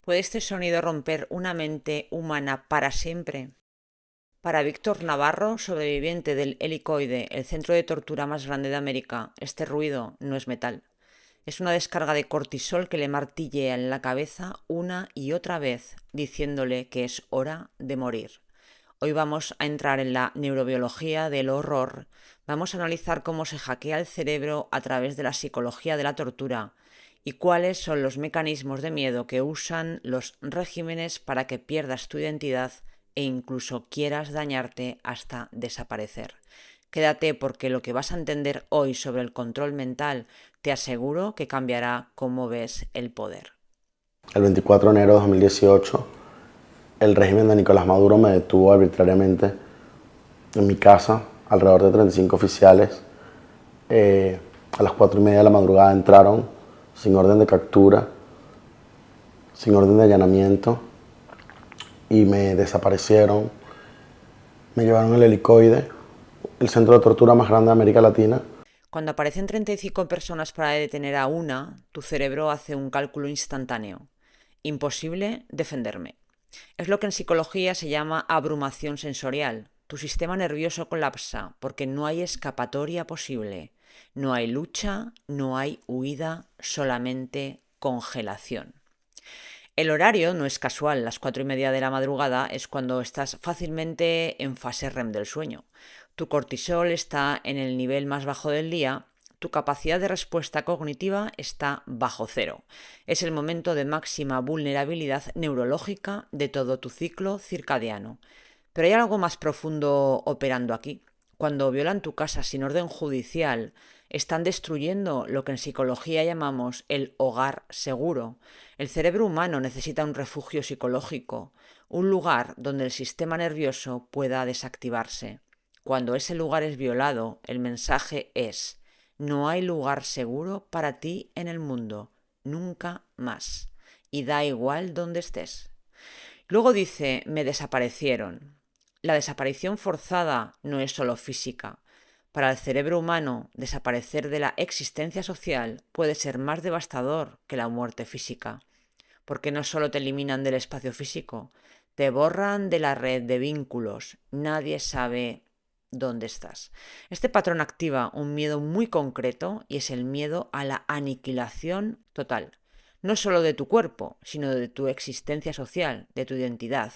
¿Puede este sonido romper una mente humana para siempre? Para Víctor Navarro, sobreviviente del Helicoide, el centro de tortura más grande de América, este ruido no es metal. Es una descarga de cortisol que le martillea en la cabeza una y otra vez, diciéndole que es hora de morir. Hoy vamos a entrar en la neurobiología del horror. Vamos a analizar cómo se hackea el cerebro a través de la psicología de la tortura y cuáles son los mecanismos de miedo que usan los regímenes para que pierdas tu identidad e incluso quieras dañarte hasta desaparecer. Quédate porque lo que vas a entender hoy sobre el control mental te aseguro que cambiará cómo ves el poder. El 24 de enero de 2018, el régimen de Nicolás Maduro me detuvo arbitrariamente en mi casa, alrededor de 35 oficiales. A las 4:30 de la madrugada entraron sin orden de captura, sin orden de allanamiento y me desaparecieron. Me llevaron al Helicoide, el centro de tortura más grande de América Latina. Cuando aparecen 35 personas para detener a una, tu cerebro hace un cálculo instantáneo. Imposible defenderme. Es lo que en psicología se llama abrumación sensorial. Tu sistema nervioso colapsa porque no hay escapatoria posible. No hay lucha, no hay huida, solamente congelación. El horario no es casual, las 4:30 de la madrugada es cuando estás fácilmente en fase REM del sueño. Tu cortisol está en el nivel más bajo del día, tu capacidad de respuesta cognitiva está bajo cero. Es el momento de máxima vulnerabilidad neurológica de todo tu ciclo circadiano. Pero hay algo más profundo operando aquí. Cuando violan tu casa sin orden judicial, están destruyendo lo que en psicología llamamos el hogar seguro. El cerebro humano necesita un refugio psicológico, un lugar donde el sistema nervioso pueda desactivarse. Cuando ese lugar es violado, el mensaje es: no hay lugar seguro para ti en el mundo, nunca más. Y da igual donde estés. Luego dice, me desaparecieron. La desaparición forzada no es solo física. Para el cerebro humano, desaparecer de la existencia social puede ser más devastador que la muerte física, porque no solo te eliminan del espacio físico, te borran de la red de vínculos. Nadie sabe dónde estás. Este patrón activa un miedo muy concreto y es el miedo a la aniquilación total. No solo de tu cuerpo, sino de tu existencia social, de tu identidad,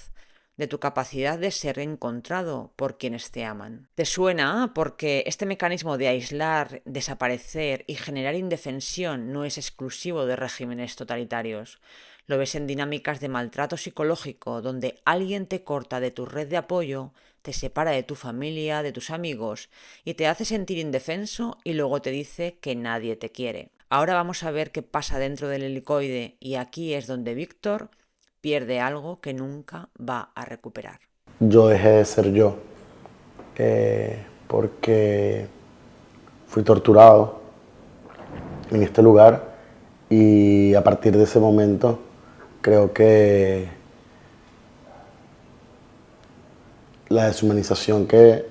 de tu capacidad de ser encontrado por quienes te aman. ¿Te suena? Porque este mecanismo de aislar, desaparecer y generar indefensión no es exclusivo de regímenes totalitarios. Lo ves en dinámicas de maltrato psicológico, donde alguien te corta de tu red de apoyo, te separa de tu familia, de tus amigos, y te hace sentir indefenso y luego te dice que nadie te quiere. Ahora vamos a ver qué pasa dentro del helicoide y aquí es donde Víctor pierde algo que nunca va a recuperar. Yo dejé de ser yo, porque fui torturado en este lugar y a partir de ese momento creo que la deshumanización que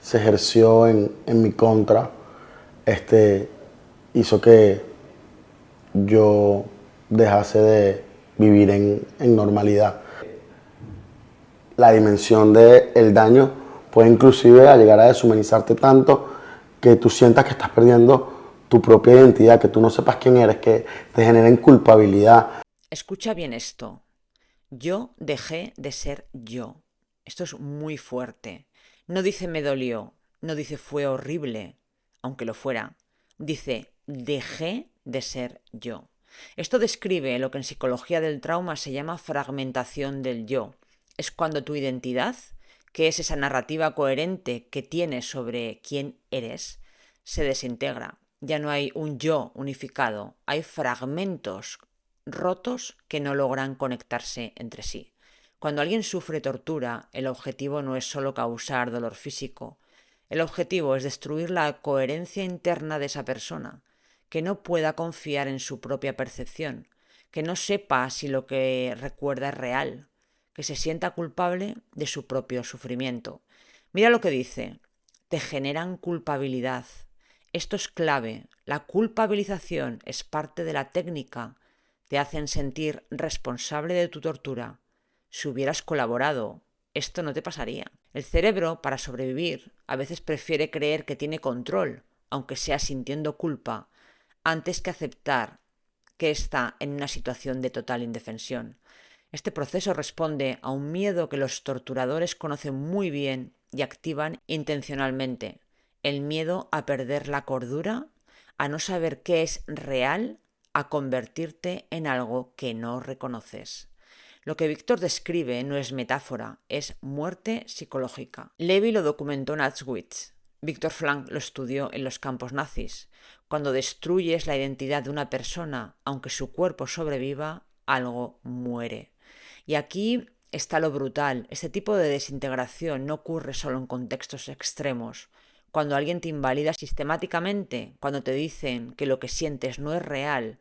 se ejerció en mi contra este, hizo que yo dejase de vivir en normalidad. La dimensión del daño puede inclusive llegar a deshumanizarte tanto que tú sientas que estás perdiendo tu propia identidad, que tú no sepas quién eres, que te generen culpabilidad. Escucha bien esto. Yo dejé de ser yo. Esto es muy fuerte. No dice me dolió, no dice fue horrible, aunque lo fuera. Dice dejé de ser yo. Esto describe lo que en psicología del trauma se llama fragmentación del yo. Es cuando tu identidad, que es esa narrativa coherente que tienes sobre quién eres, se desintegra. Ya no hay un yo unificado, hay fragmentos rotos que no logran conectarse entre sí. Cuando alguien sufre tortura, el objetivo no es solo causar dolor físico. El objetivo es destruir la coherencia interna de esa persona, que no pueda confiar en su propia percepción, que no sepa si lo que recuerda es real, que se sienta culpable de su propio sufrimiento. Mira lo que dice. Te generan culpabilidad. Esto es clave. La culpabilización es parte de la técnica. te hacen sentir responsable de tu tortura. Si hubieras colaborado, esto no te pasaría. El cerebro, para sobrevivir, a veces prefiere creer que tiene control, aunque sea sintiendo culpa, antes que aceptar que está en una situación de total indefensión. Este proceso responde a un miedo que los torturadores conocen muy bien y activan intencionalmente. El miedo a perder la cordura, a no saber qué es real, a convertirte en algo que no reconoces. Lo que Víctor describe no es metáfora, es muerte psicológica. Levi lo documentó en Auschwitz. Víctor Frank lo estudió en los campos nazis. Cuando destruyes la identidad de una persona, aunque su cuerpo sobreviva, algo muere. Y aquí está lo brutal. Este tipo de desintegración no ocurre solo en contextos extremos. Cuando alguien te invalida sistemáticamente, cuando te dicen que lo que sientes no es real,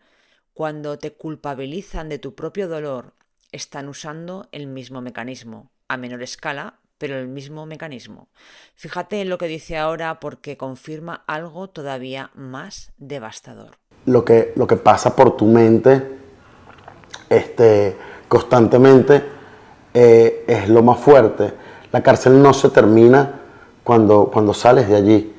cuando te culpabilizan de tu propio dolor, están usando el mismo mecanismo, a menor escala, pero el mismo mecanismo. Fíjate en lo que dice ahora porque confirma algo todavía más devastador. Lo que pasa por tu mente constantemente es lo más fuerte. La cárcel no se termina cuando sales de allí.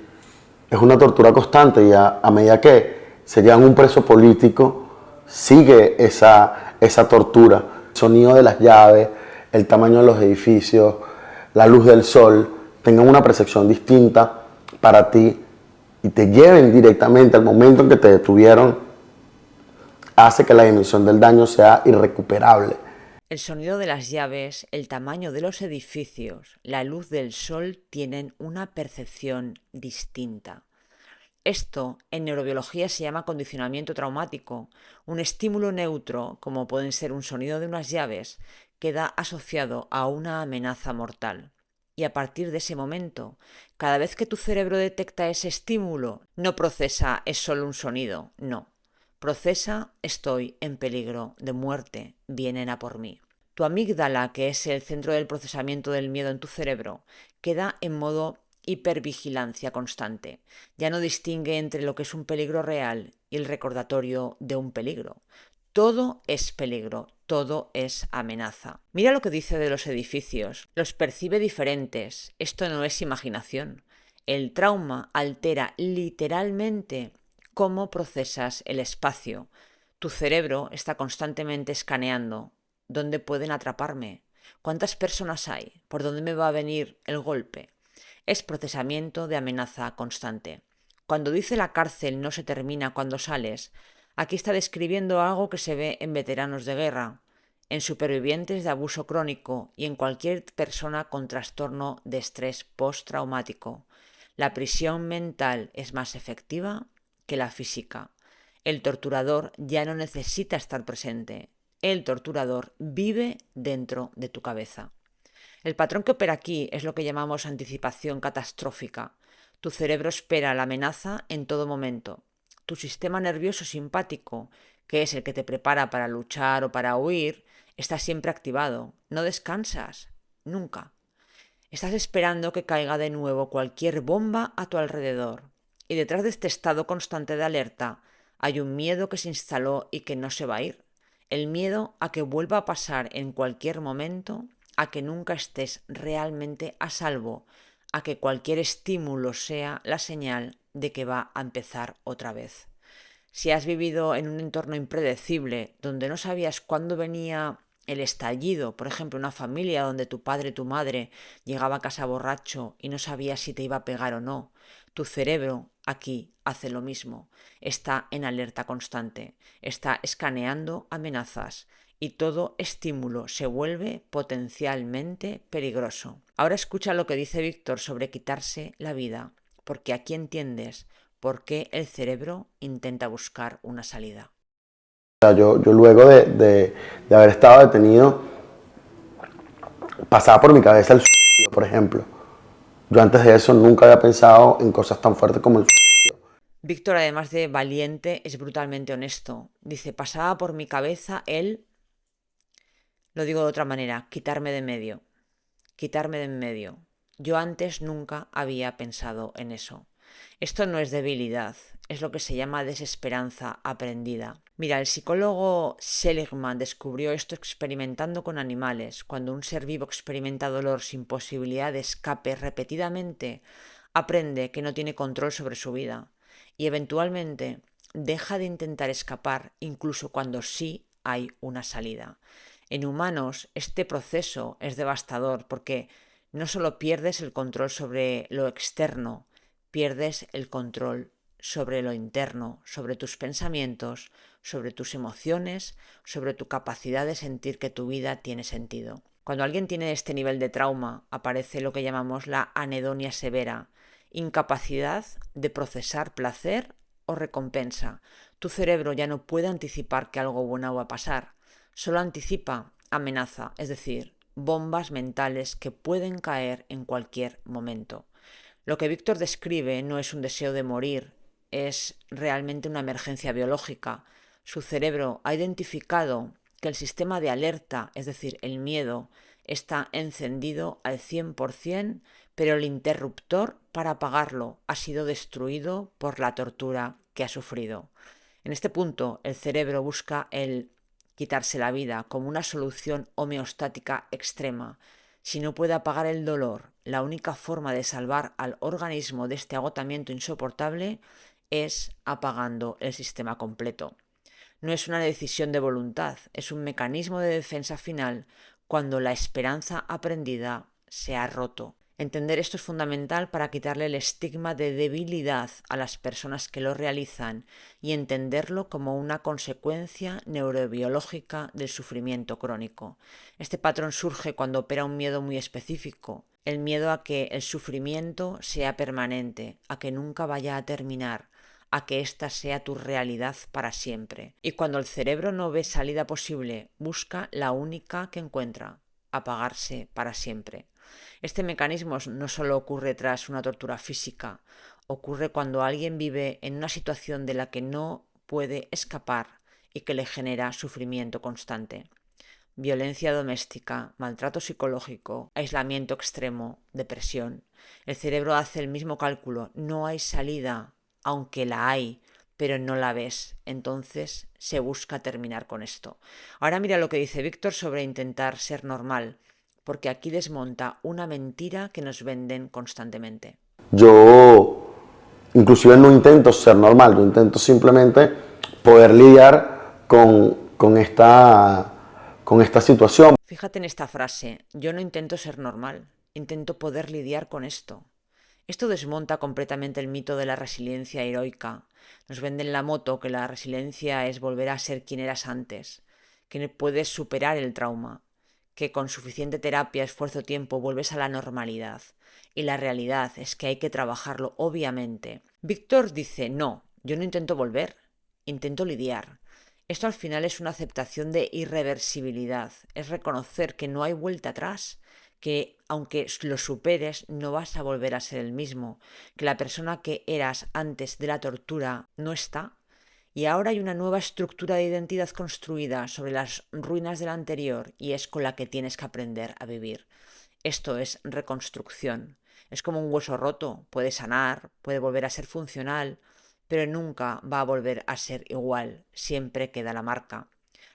Es una tortura constante y a medida que se llevan un preso político, sigue esa tortura. El sonido de las llaves, el tamaño de los edificios, la luz del sol, tengan una percepción distinta para ti y te lleven directamente al momento en que te detuvieron, hace que la dimensión del daño sea irrecuperable. El sonido de las llaves, el tamaño de los edificios, la luz del sol tienen una percepción distinta. Esto en neurobiología se llama condicionamiento traumático. Un estímulo neutro, como pueden ser un sonido de unas llaves, queda asociado a una amenaza mortal. Y a partir de ese momento, cada vez que tu cerebro detecta ese estímulo, no procesa es solo un sonido, no. Procesa estoy en peligro de muerte, vienen a por mí. Tu amígdala, que es el centro del procesamiento del miedo en tu cerebro, queda en modo hipervigilancia constante. Ya no distingue entre lo que es un peligro real y el recordatorio de un peligro. Todo es peligro, todo es amenaza. Mira lo que dice de los edificios. Los percibe diferentes. Esto no es imaginación. El trauma altera literalmente cómo procesas el espacio. Tu cerebro está constantemente escaneando. ¿Dónde pueden atraparme? ¿Cuántas personas hay? ¿Por dónde me va a venir el golpe? Es procesamiento de amenaza constante. Cuando dice la cárcel no se termina cuando sales, aquí está describiendo algo que se ve en veteranos de guerra, en supervivientes de abuso crónico y en cualquier persona con trastorno de estrés postraumático. La prisión mental es más efectiva que la física. El torturador ya no necesita estar presente. El torturador vive dentro de tu cabeza. El patrón que opera aquí es lo que llamamos anticipación catastrófica. Tu cerebro espera la amenaza en todo momento. Tu sistema nervioso simpático, que es el que te prepara para luchar o para huir, está siempre activado. No descansas, nunca. Estás esperando que caiga de nuevo cualquier bomba a tu alrededor. Y detrás de este estado constante de alerta hay un miedo que se instaló y que no se va a ir. El miedo a que vuelva a pasar en cualquier momento, a que nunca estés realmente a salvo, a que cualquier estímulo sea la señal de que va a empezar otra vez. Si has vivido en un entorno impredecible, donde no sabías cuándo venía el estallido, por ejemplo, una familia donde tu padre, tu madre llegaba a casa borracho y no sabías si te iba a pegar o no, tu cerebro aquí hace lo mismo. Está en alerta constante, está escaneando amenazas y todo estímulo se vuelve potencialmente peligroso. Ahora escucha lo que dice Víctor sobre quitarse la vida, porque aquí entiendes por qué el cerebro intenta buscar una salida. Yo luego de haber estado detenido, pasaba por mi cabeza el suicidio, por ejemplo. Yo antes de eso nunca había pensado en cosas tan fuertes como el suicidio. Víctor, además de valiente, es brutalmente honesto. Dice, pasaba por mi cabeza lo digo de otra manera, quitarme de en medio. Quitarme de en medio. Yo antes nunca había pensado en eso. Esto no es debilidad, es lo que se llama desesperanza aprendida. Mira, el psicólogo Seligman descubrió esto experimentando con animales. Cuando un ser vivo experimenta dolor sin posibilidad de escape repetidamente, aprende que no tiene control sobre su vida y eventualmente deja de intentar escapar incluso cuando sí hay una salida. En humanos este proceso es devastador porque no solo pierdes el control sobre lo externo, pierdes el control sobre lo interno, sobre tus pensamientos, sobre tus emociones, sobre tu capacidad de sentir que tu vida tiene sentido. Cuando alguien tiene este nivel de trauma, aparece lo que llamamos la anedonia severa, incapacidad de procesar placer o recompensa. Tu cerebro ya no puede anticipar que algo bueno va a pasar, solo anticipa amenaza, es decir, bombas mentales que pueden caer en cualquier momento. Lo que Víctor describe no es un deseo de morir, es realmente una emergencia biológica. Su cerebro ha identificado que el sistema de alerta, es decir, el miedo, está encendido al 100%, pero el interruptor para apagarlo ha sido destruido por la tortura que ha sufrido. En este punto, el cerebro busca el quitarse la vida como una solución homeostática extrema. Si no puede apagar el dolor, la única forma de salvar al organismo de este agotamiento insoportable es apagando el sistema completo. No es una decisión de voluntad, es un mecanismo de defensa final cuando la esperanza aprendida se ha roto. Entender esto es fundamental para quitarle el estigma de debilidad a las personas que lo realizan y entenderlo como una consecuencia neurobiológica del sufrimiento crónico. Este patrón surge cuando opera un miedo muy específico, el miedo a que el sufrimiento sea permanente, a que nunca vaya a terminar, a que ésta sea tu realidad para siempre. Y cuando el cerebro no ve salida posible, busca la única que encuentra, apagarse para siempre. Este mecanismo no solo ocurre tras una tortura física, ocurre cuando alguien vive en una situación de la que no puede escapar y que le genera sufrimiento constante. Violencia doméstica, maltrato psicológico, aislamiento extremo, depresión. El cerebro hace el mismo cálculo, no hay salida, aunque la hay, pero no la ves. Entonces se busca terminar con esto. Ahora mira lo que dice Víctor sobre intentar ser normal, porque aquí desmonta una mentira que nos venden constantemente. Yo inclusive no intento ser normal, yo intento simplemente poder lidiar con esta situación. Fíjate en esta frase, yo no intento ser normal, intento poder lidiar con esto. Esto desmonta completamente el mito de la resiliencia heroica. Nos venden la moto que la resiliencia es volver a ser quien eras antes, que puedes superar el trauma, que con suficiente terapia, esfuerzo, tiempo vuelves a la normalidad. Y la realidad es que hay que trabajarlo, obviamente. Víctor dice, no, yo no intento volver, intento lidiar. Esto al final es una aceptación de irreversibilidad, es reconocer que no hay vuelta atrás, que aunque lo superes no vas a volver a ser el mismo, que la persona que eras antes de la tortura no está, y ahora hay una nueva estructura de identidad construida sobre las ruinas de la anterior y es con la que tienes que aprender a vivir. Esto es reconstrucción. Es como un hueso roto, puede sanar, puede volver a ser funcional, pero nunca va a volver a ser igual, siempre queda la marca.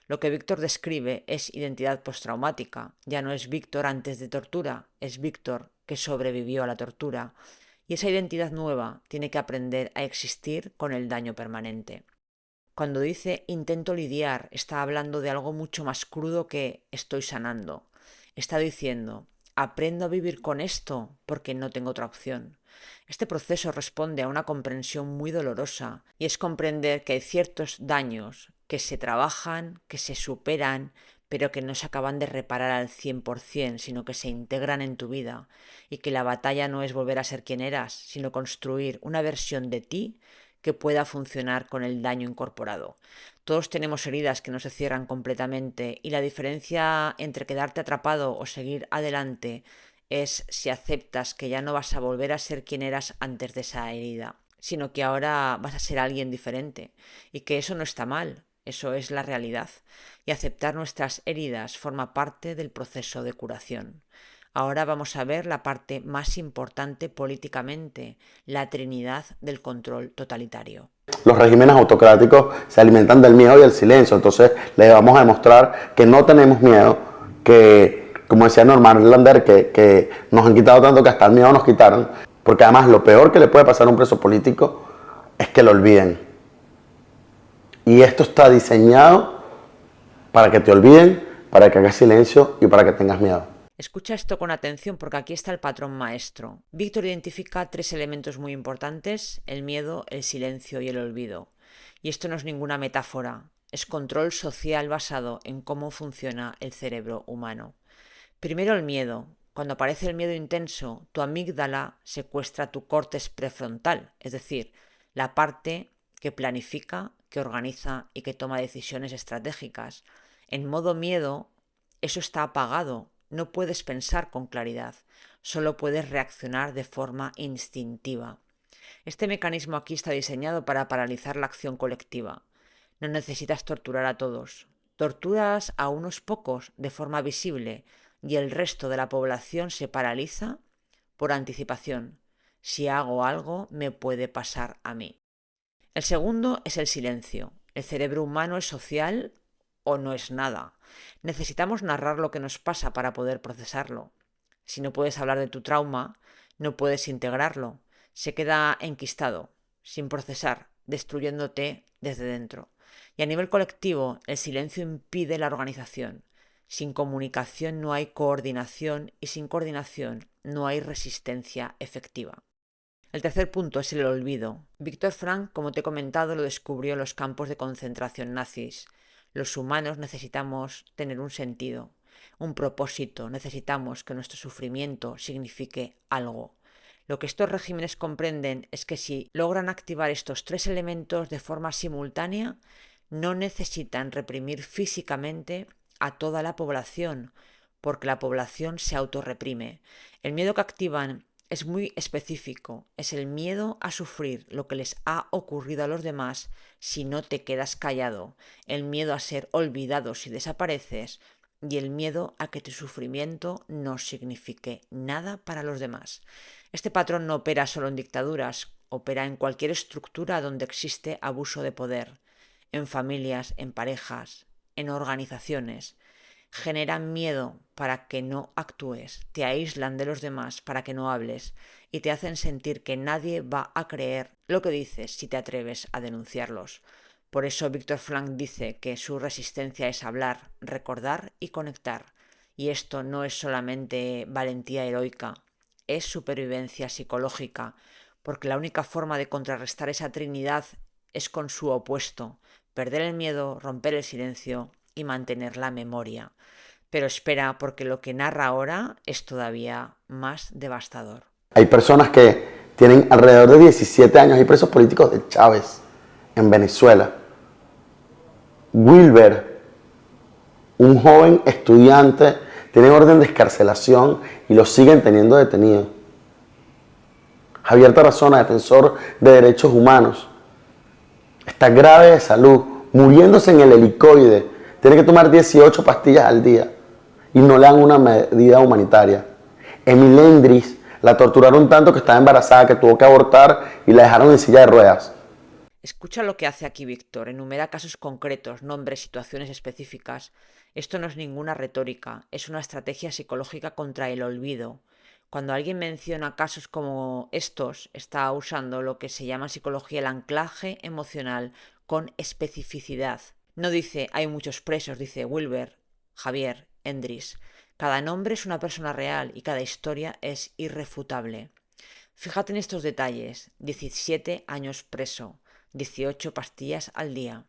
Lo que Víctor describe es identidad postraumática. Ya no es Víctor antes de tortura, es Víctor que sobrevivió a la tortura. Y esa identidad nueva tiene que aprender a existir con el daño permanente. Cuando dice intento lidiar, está hablando de algo mucho más crudo que estoy sanando. Está diciendo aprendo a vivir con esto porque no tengo otra opción. Este proceso responde a una comprensión muy dolorosa y es comprender que hay ciertos daños que se trabajan, que se superan, pero que no se acaban de reparar al 100%, sino que se integran en tu vida y que la batalla no es volver a ser quien eras, sino construir una versión de ti que pueda funcionar con el daño incorporado. Todos tenemos heridas que no se cierran completamente y la diferencia entre quedarte atrapado o seguir adelante es si aceptas que ya no vas a volver a ser quien eras antes de esa herida, sino que ahora vas a ser alguien diferente y que eso no está mal, eso es la realidad. Y aceptar nuestras heridas forma parte del proceso de curación. Ahora vamos a ver la parte más importante políticamente, la trinidad del control totalitario. Los regímenes autocráticos se alimentan del miedo y del silencio, entonces le vamos a demostrar que no tenemos miedo, que, como decía Norman Lander, que nos han quitado tanto que hasta el miedo nos quitaron, porque además lo peor que le puede pasar a un preso político es que lo olviden. Y esto está diseñado para que te olviden, para que hagas silencio y para que tengas miedo. Escucha esto con atención porque aquí está el patrón maestro. Víctor identifica 3 elementos muy importantes: el miedo, el silencio y el olvido. Y esto no es ninguna metáfora, es control social basado en cómo funciona el cerebro humano. Primero el miedo. Cuando aparece el miedo intenso, tu amígdala secuestra tu córtex prefrontal, es decir, la parte que planifica, que organiza y que toma decisiones estratégicas. En modo miedo, eso está apagado. No puedes pensar con claridad, solo puedes reaccionar de forma instintiva. Este mecanismo aquí está diseñado para paralizar la acción colectiva. No necesitas torturar a todos. Torturas a unos pocos de forma visible y el resto de la población se paraliza por anticipación. Si hago algo, me puede pasar a mí. El segundo es el silencio. El cerebro humano es social o no es nada. Necesitamos narrar lo que nos pasa para poder procesarlo. Si no puedes hablar de tu trauma, no puedes integrarlo. Se queda enquistado, sin procesar, destruyéndote desde dentro. Y a nivel colectivo, el silencio impide la organización. Sin comunicación no hay coordinación y sin coordinación no hay resistencia efectiva. El tercer punto es el olvido. Viktor Frankl, como te he comentado, lo descubrió en los campos de concentración nazis. Los humanos necesitamos tener un sentido, un propósito, necesitamos que nuestro sufrimiento signifique algo. Lo que estos regímenes comprenden es que si logran activar estos 3 elementos de forma simultánea, no necesitan reprimir físicamente a toda la población, porque la población se autorreprime. El miedo que activan es muy específico, es el miedo a sufrir lo que les ha ocurrido a los demás si no te quedas callado, el miedo a ser olvidado si desapareces y el miedo a que tu sufrimiento no signifique nada para los demás. Este patrón no opera solo en dictaduras, opera en cualquier estructura donde existe abuso de poder, en familias, en parejas, en organizaciones. Generan miedo para que no actúes, te aíslan de los demás para que no hables y te hacen sentir que nadie va a creer lo que dices si te atreves a denunciarlos. Por eso Viktor Frankl dice que su resistencia es hablar, recordar y conectar. Y esto no es solamente valentía heroica, es supervivencia psicológica, porque la única forma de contrarrestar esa trinidad es con su opuesto: perder el miedo, romper el silencio y mantener la memoria. Pero espera, porque lo que narra ahora es todavía más devastador. Hay personas que tienen alrededor de 17 años, hay presos políticos de Chávez en Venezuela. Wilber, un joven estudiante, tiene orden de excarcelación y lo siguen teniendo detenido. Javier Tarazona, defensor de derechos humanos, está grave de salud, muriéndose en el helicoide. Tiene que tomar 18 pastillas al día y no le dan una medida humanitaria. Emil Endres la torturaron tanto que estaba embarazada que tuvo que abortar y la dejaron en silla de ruedas. Escucha lo que hace aquí Víctor. Enumera casos concretos, nombres, situaciones específicas. Esto no es ninguna retórica, es una estrategia psicológica contra el olvido. Cuando alguien menciona casos como estos, está usando lo que se llama en psicología el anclaje emocional con especificidad. No dice hay muchos presos, dice Wilber, Javier, Endres. Cada nombre es una persona real y cada historia es irrefutable. Fíjate en estos detalles: 17 años preso, 18 pastillas al día.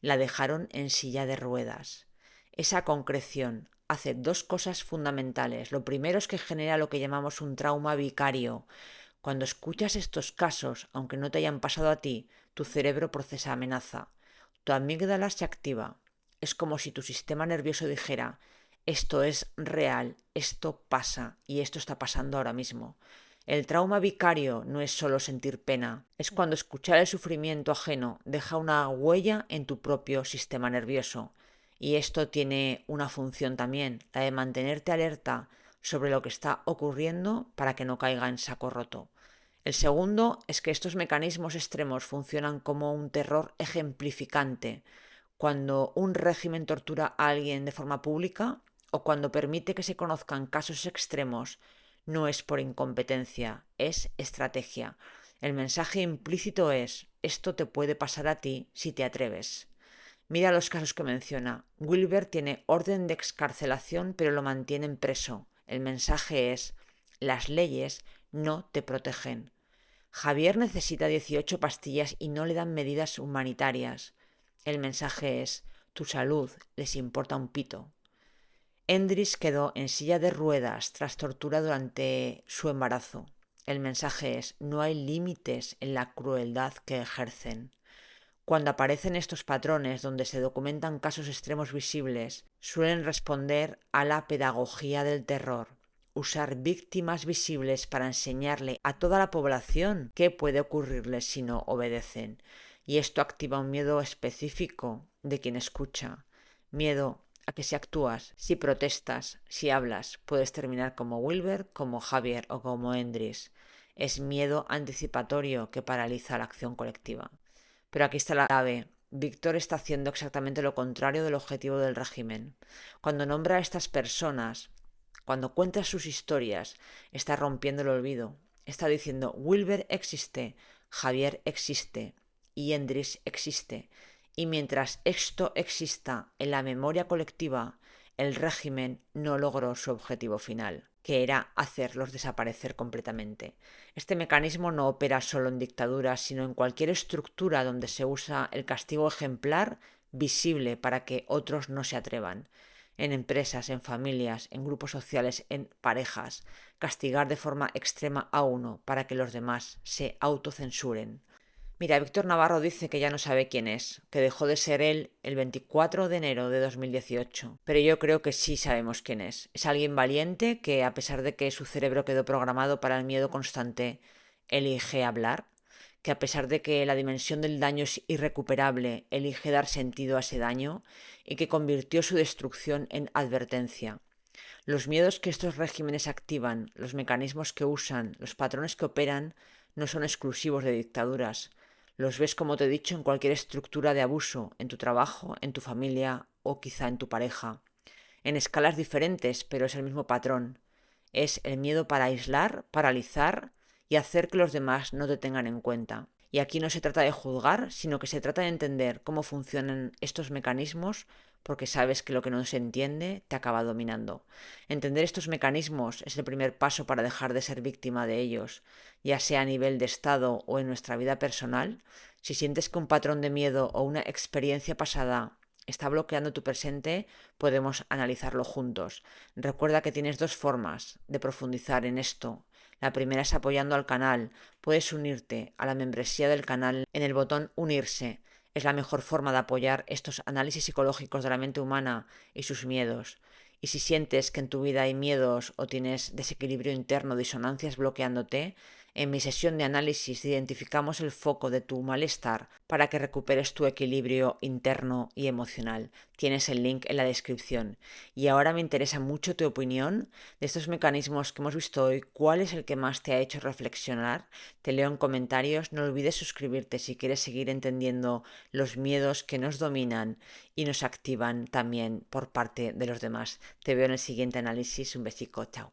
La dejaron en silla de ruedas. Esa concreción hace 2 cosas fundamentales. Lo primero es que genera lo que llamamos un trauma vicario. Cuando escuchas estos casos, aunque no te hayan pasado a ti, tu cerebro procesa amenaza. Tu amígdala se activa. Es como si tu sistema nervioso dijera: esto es real, esto pasa y esto está pasando ahora mismo. El trauma vicario no es solo sentir pena, es cuando escuchar el sufrimiento ajeno deja una huella en tu propio sistema nervioso. Y esto tiene una función también, la de mantenerte alerta sobre lo que está ocurriendo para que no caiga en saco roto. El segundo es que estos mecanismos extremos funcionan como un terror ejemplificante. Cuando un régimen tortura a alguien de forma pública o cuando permite que se conozcan casos extremos, no es por incompetencia, es estrategia. El mensaje implícito es: esto te puede pasar a ti si te atreves. Mira los casos que menciona. Wilber tiene orden de excarcelación, pero lo mantienen preso. El mensaje es: las leyes no te protegen. Javier necesita 18 pastillas y no le dan medidas humanitarias. El mensaje es: tu salud les importa un pito. Endris quedó en silla de ruedas tras tortura durante su embarazo. El mensaje es: no hay límites en la crueldad que ejercen. Cuando aparecen estos patrones donde se documentan casos extremos visibles, suelen responder a la pedagogía del terror. Usar víctimas visibles para enseñarle a toda la población qué puede ocurrirles si no obedecen. Y esto activa un miedo específico de quien escucha. Miedo a que si actúas, si protestas, si hablas, puedes terminar como Wilber, como Javier o como Endris. Es miedo anticipatorio que paraliza la acción colectiva. Pero aquí está la clave. Víctor está haciendo exactamente lo contrario del objetivo del régimen. Cuando nombra a estas personas, cuando cuenta sus historias, está rompiendo el olvido. Está diciendo: Wilber existe, Javier existe y Endris existe. Y mientras esto exista en la memoria colectiva, el régimen no logró su objetivo final, que era hacerlos desaparecer completamente. Este mecanismo no opera solo en dictaduras, sino en cualquier estructura donde se usa el castigo ejemplar visible para que otros no se atrevan. En empresas, en familias, en grupos sociales, en parejas. Castigar de forma extrema a uno para que los demás se autocensuren. Mira, Víctor Navarro dice que ya no sabe quién es, que dejó de ser él el 24 de enero de 2018, pero yo creo que sí sabemos quién es. Es alguien valiente que, a pesar de que su cerebro quedó programado para el miedo constante, elige hablar, que a pesar de que la dimensión del daño es irrecuperable, elige dar sentido a ese daño y que convirtió su destrucción en advertencia. Los miedos que estos regímenes activan, los mecanismos que usan, los patrones que operan, no son exclusivos de dictaduras. Los ves, como te he dicho, en cualquier estructura de abuso, en tu trabajo, en tu familia o quizá en tu pareja. En escalas diferentes, pero es el mismo patrón. Es el miedo para aislar, paralizar y hacer que los demás no te tengan en cuenta. Y aquí no se trata de juzgar, sino que se trata de entender cómo funcionan estos mecanismos, porque sabes que lo que no se entiende te acaba dominando. Entender estos mecanismos es el primer paso para dejar de ser víctima de ellos, ya sea a nivel de estado o en nuestra vida personal. Si sientes que un patrón de miedo o una experiencia pasada está bloqueando tu presente, podemos analizarlo juntos. Recuerda que tienes dos formas de profundizar en esto. La primera es apoyando al canal. Puedes unirte a la membresía del canal en el botón unirse. Es la mejor forma de apoyar estos análisis psicológicos de la mente humana y sus miedos. Y si sientes que en tu vida hay miedos o tienes desequilibrio interno, disonancias bloqueándote, en mi sesión de análisis identificamos el foco de tu malestar para que recuperes tu equilibrio interno y emocional. Tienes el link en la descripción. Y ahora me interesa mucho tu opinión de estos mecanismos que hemos visto hoy. ¿Cuál es el que más te ha hecho reflexionar? Te leo en comentarios. No olvides suscribirte si quieres seguir entendiendo los miedos que nos dominan y nos activan también por parte de los demás. Te veo en el siguiente análisis. Un besico. Chao.